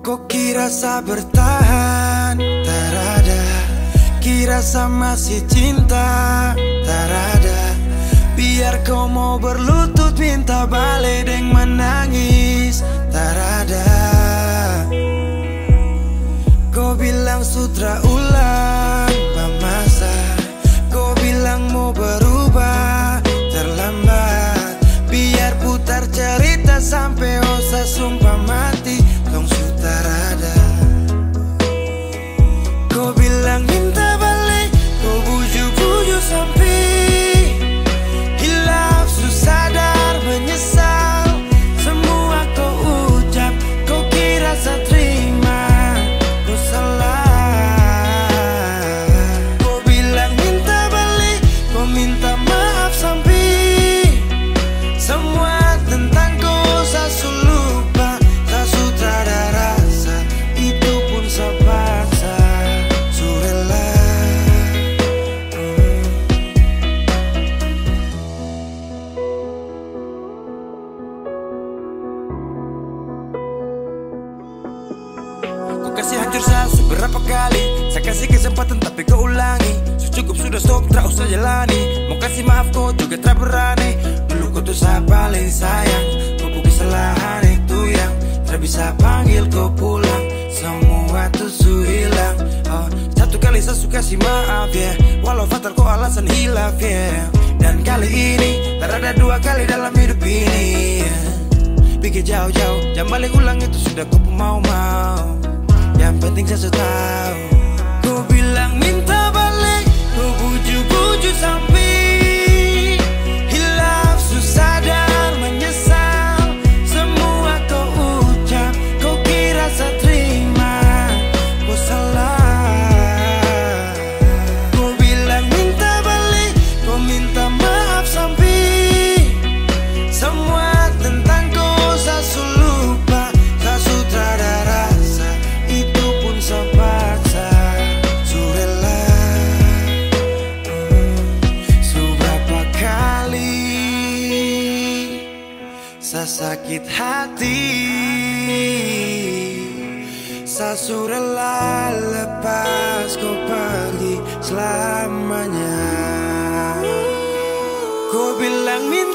Kok kira sa bertahan? Tarada. Kira sa masih cinta? Tarada. Biar kau mau berlutut minta balik deng menangis. Tarada. Kau bilang sutra ulang masa. Kau bilang mau berubah terlambat. Biar putar cerita sampai osa sumpah mati. Tong sutarada. Kau bilang minta balik, kau buju-buju sampai hilaf sadar menyesal. Semua kau ucap, kau kira saya terima. Kau salah. Kau bilang minta balik, kau minta maaf sampai semua tentang kau saya lupa. Tak sutradara rasa, itu pun saya paksa. Surela. Kau kasih hancur saya seberapa kali. Saya kasih kesempatan tapi kau ulangi. Cukup sudah stop, tak usah jalani. Mau kasih maaf kau juga tak berani. Dulu kau tuh saya paling sayang. Kau bukan kesalahan itu yang tak bisa panggil kau pulang. Semua tuh su hilang. Satu kali saya suka kasih maaf ya, walau fatal kau alasan hilaf ya. Dan kali ini tak ada dua kali dalam hidup ini ya. Pikir jauh-jauh, jangan balik ulang itu sudah kau mau-mau. Yang penting saya sudah tahu. Kau bilang minta balik, kau buju-buju sampai hilaf sadar menyesal. Semua kau ucap, kau kira saya terima. Kau salah. Kau bilang minta balik, kau minta maaf sampai semua tentang kau saya lupa. Tak sutradara rasa, itu pun saya paksa. Surela. Seberapa kali saya sakit hati. Saya surela lepas kau pergi selamanya. Kau bilang minta